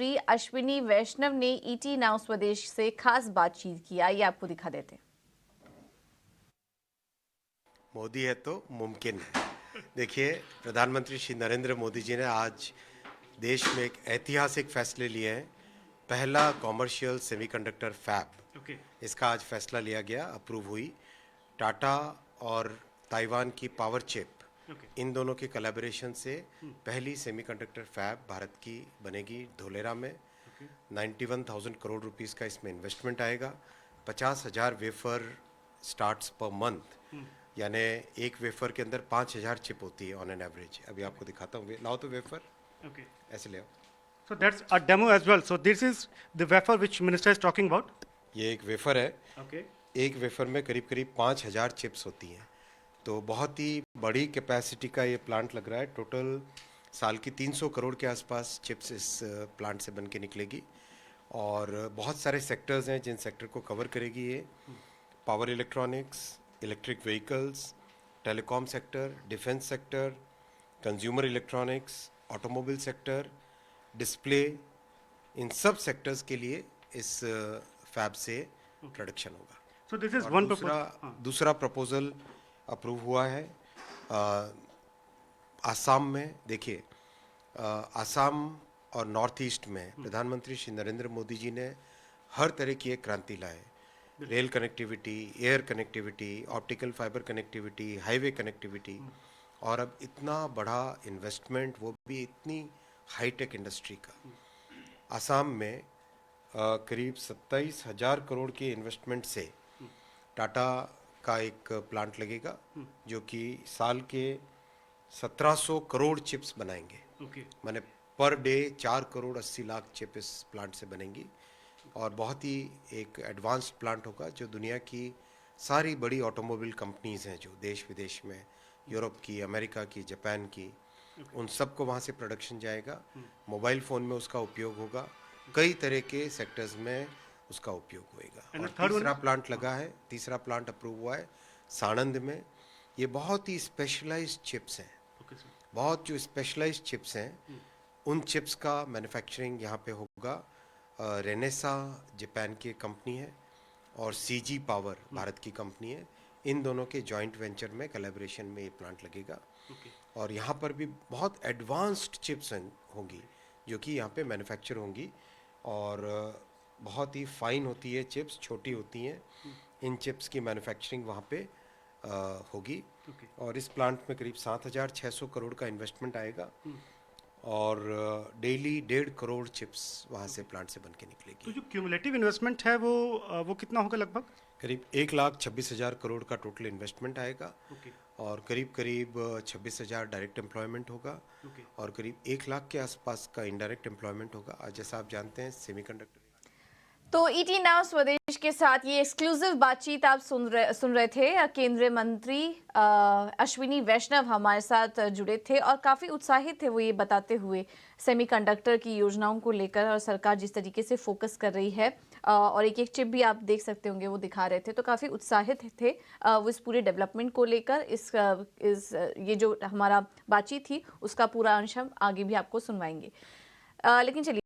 मंत्री अश्विनी वैष्णव ने ET now स्वदेश से खास बातचीत की। आइए आपको दिखा देते हैं। मोदी है तो मुमकिन है। देखिए, प्रधानमंत्री श्री नरेंद्र मोदी जी ने आज देश में एक ऐतिहासिक फैसले लिए हैं। पहला कॉमर्शियल सेमीकंडक्टर फैब, इसका आज फैसला लिया गया, अप्रूव हुई। टाटा और ताइवान की पावर चिप, इन दोनों के कोलैबोरेशन से पहली सेमीकंडक्टर फैब भारत की बनेगी धोलेरा में। 91,000 करोड़ रुपीस का इसमें इन्वेस्टमेंट आएगा। 50,000 वेफर स्टार्ट्स पर मंथ, यानी एक वेफर के अंदर 5,000 चिप होती है ऑन एन एवरेज। अभी आपको दिखाता हूँ, लाओ तो वेफर, ऐसे ले आओ। So that's a demo as well. So this is the wafer which minister is talking about. ये एक वेफर है। Okay. एक वेफर में करीब करीब 5,000 चिप्स होती हैं, तो बहुत ही बड़ी कैपेसिटी का ये प्लांट लग रहा है। टोटल साल की 300 करोड़ के आसपास चिप्स इस प्लांट से बन के निकलेगी और बहुत सारे सेक्टर्स हैं जिन सेक्टर को कवर करेगी ये। Power electronics, electric vehicles, telecom sector, defence sector, consumer electronics, automobile sector, display, इन सब सेक्टर्स के लिए इस फैब से प्रोडक्शन होगा। So this is और one proposal. दूसरा प्रपोजल अप्रूव हुआ है आसाम में। देखिए, आसाम और नॉर्थ ईस्ट में प्रधानमंत्री श्री नरेंद्र मोदी जी ने हर तरह की एक क्रांति लाए। Rail connectivity, air connectivity, optical fibre connectivity, highway connectivity, और अब इतना बड़ा इन्वेस्टमेंट, वो भी इतनी हाईटेक इंडस्ट्री का। आसाम में करीब 27,000 करोड़ के इन्वेस्टमेंट से टाटा का एक प्लांट लगेगा जो कि साल के 1700 करोड़ चिप्स बनाएंगे। माने per day 4 crore 80 lakh chip इस प्लांट से बनेंगी और बहुत ही एक एडवांस्ड प्लांट होगा जो दुनिया की सारी बड़ी ऑटोमोबाइल कंपनीज हैं जो देश विदेश में, यूरोप की, अमेरिका की, जापान की, उन सब को वहाँ से प्रोडक्शन जाएगा। मोबाइल फ़ोन में उसका उपयोग होगा, कई तरह के सेक्टर्स में उसका उपयोग होएगा। और तीसरा प्लांट लगा है, तीसरा प्लांट अप्रूव हुआ है साणंद में। ये बहुत ही स्पेशलाइज्ड चिप्स हैं, बहुत जो स्पेशलाइज्ड चिप्स हैं उन चिप्स का मैन्युफैक्चरिंग यहाँ पे होगा। रेनेसा जापान की कंपनी है और सीजी पावर भारत की कंपनी है। इन दोनों के जॉइंट वेंचर में, कोलैबोरेशन में ये प्लांट लगेगा। और यहाँ पर भी बहुत एडवांस्ड चिप्स होंगी जो कि यहाँ पे मैन्युफैक्चर होंगी और बहुत ही फाइन होती है चिप्स, छोटी होती हैं। इन चिप्स की मैन्युफैक्चरिंग वहाँ पे होगी। और इस प्लांट में करीब 7,600 करोड़ का इन्वेस्टमेंट आएगा और डेली 1.5 करोड़ चिप्स वहाँ से प्लांट से बन के निकलेगी। तो जो क्यूमुलेटिव इन्वेस्टमेंट है वो कितना होगा लगभग? करीब 1,26,000 करोड़ का टोटल इन्वेस्टमेंट आएगा और करीब 26,000 डायरेक्ट एम्प्लॉयमेंट होगा और करीब 1 लाख के आसपास का इनडायरेक्ट एम्प्लॉयमेंट होगा। आज जैसा आप जानते हैं सेमीकंडक्टर। तो ईटी नाउ स्वदेश के साथ ये एक्सक्लूसिव बातचीत आप सुन रहे थे। केंद्रीय मंत्री अश्विनी वैष्णव हमारे साथ जुड़े थे और काफ़ी उत्साहित थे वो ये बताते हुए सेमीकंडक्टर की योजनाओं को लेकर और सरकार जिस तरीके से फोकस कर रही है। और एक एक चिप भी आप देख सकते होंगे वो दिखा रहे थे, तो काफ़ी उत्साहित थे वो इस पूरे डेवलपमेंट को लेकर। इस ये जो हमारा बातचीत थी उसका पूरा अंश हम आगे भी आपको सुनवाएंगे। लेकिन चलिए